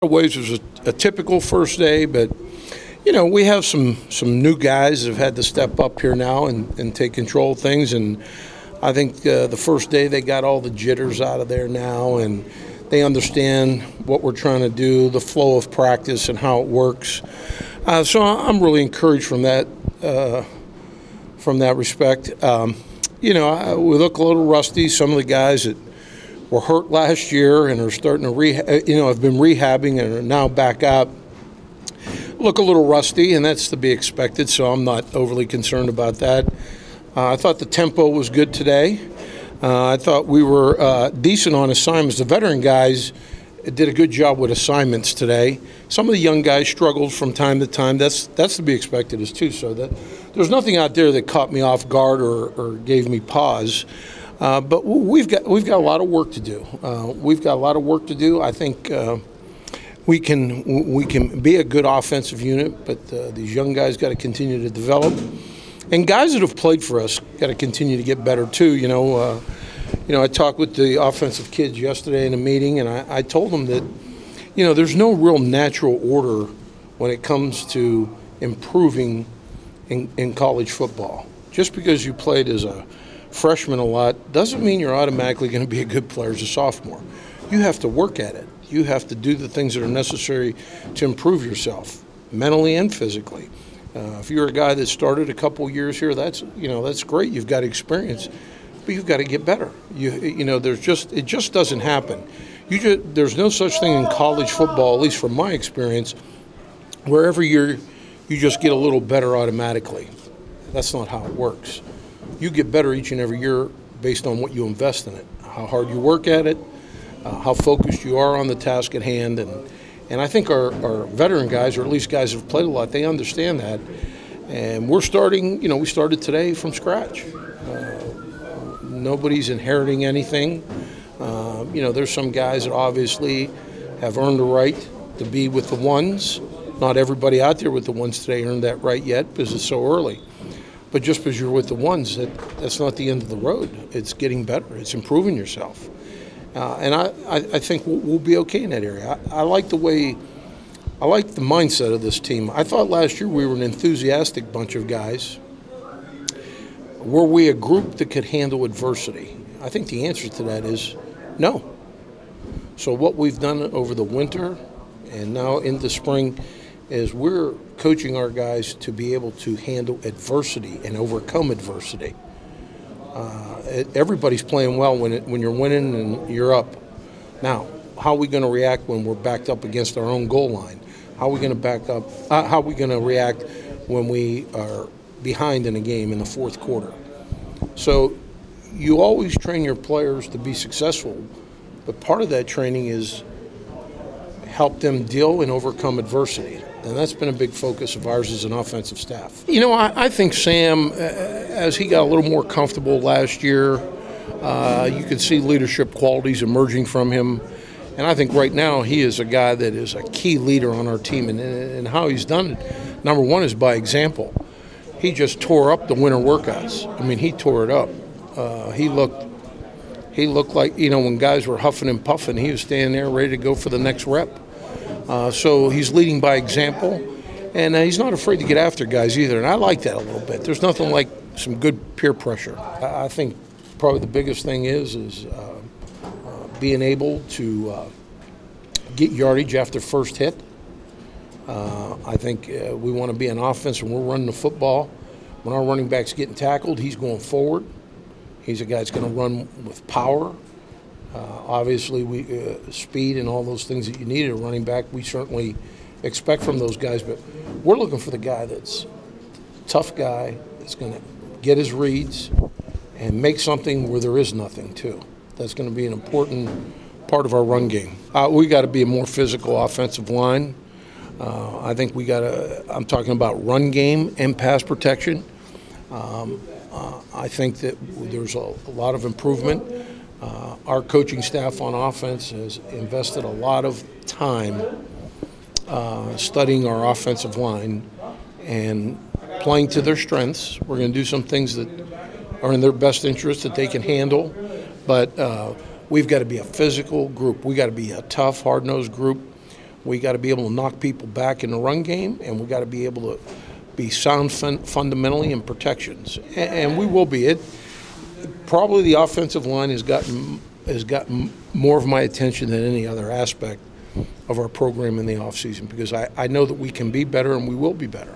ways it was a typical first day, but you know, we have some new guys that have had to step up here now and take control of things, and I think the first day they got all the jitters out of there now, and they understand what we're trying to do, the flow of practice and how it works. So I'm really encouraged from that respect. You know, we look a little rusty. Some of the guys that were hurt last year and are starting to have been rehabbing and are now back up, look a little rusty, and that's to be expected, so I'm not overly concerned about that. I thought the tempo was good today. I thought we were decent on assignments. The veteran guys did a good job with assignments today. Some of the young guys struggled from time to time. That's to be expected as too. So that there's nothing out there that caught me off guard or gave me pause. But we've got a lot of work to do. We've got a lot of work to do. I think we can be a good offensive unit, but these young guys got to continue to develop. And guys that have played for us got to continue to get better too. You know, I talked with the offensive kids yesterday in a meeting, and I told them that, you know, there's no real natural order when it comes to improving in college football. Just because you played as a freshman a lot doesn't mean you're automatically going to be a good player as a sophomore. You have to work at it. You have to do the things that are necessary to improve yourself, mentally and physically. If you're a guy that started a couple years here, that's great. You've got experience, but you've got to get better. It just doesn't happen. There's no such thing in college football, at least from my experience, where every year you just get a little better automatically. That's not how it works. You get better each and every year based on what you invest in it, how hard you work at it, how focused you are on the task at hand, and I think our veteran guys, or at least guys who have played a lot, they understand that. And we're starting, we started today from scratch. Nobody's inheriting anything. There's some guys that obviously have earned the right to be with the ones. Not everybody out there with the ones today earned that right yet because it's so early. But just because you're with the ones, that's not the end of the road. It's getting better. It's improving yourself. And I think we'll be okay in that area. I like the mindset of this team. I thought last year we were an enthusiastic bunch of guys. Were we a group that could handle adversity? I think the answer to that is no. So what we've done over the winter and now into spring is we're coaching our guys to be able to handle adversity and overcome adversity. Everybody's playing well when you're winning and you're up. Now, how are we going to react when we're backed up against our own goal line? How are we going to how are we going to react when we are behind in a game in the fourth quarter? So you always train your players to be successful, but part of that training is help them deal and overcome adversity. And that's been a big focus of ours as an offensive staff. I think Sam, as he got a little more comfortable last year, you could see leadership qualities emerging from him. And I think right now he is a guy that is a key leader on our team. And how he's done it, number one, is by example. He just tore up the winter workouts. I mean, he tore it up. He looked like, when guys were huffing and puffing, he was standing there ready to go for the next rep. So he's leading by example, and he's not afraid to get after guys either, and I like that a little bit. There's nothing like some good peer pressure. I think probably the biggest thing is being able to get yardage after first hit. I think we want to be an offense when we're running the football. When our running back's getting tackled, he's going forward. He's a guy that's going to run with power. Obviously, speed and all those things that you need at a running back, we certainly expect from those guys. But we're looking for the guy that's a tough guy, that's going to get his reads and make something where there is nothing, too. That's going to be an important part of our run game. We got to be a more physical offensive line. I think we got to – I'm talking about run game and pass protection. I think that there's a lot of improvement. Our coaching staff on offense has invested a lot of time studying our offensive line and playing to their strengths. We're going to do some things that are in their best interest that they can handle, but we've got to be a physical group. We've got to be a tough, hard-nosed group. We got to be able to knock people back in the run game, and we got to be able to be sound fundamentally in protections, and we will be. Probably the offensive line has gotten more of my attention than any other aspect of our program in the offseason, because I know that we can be better and we will be better.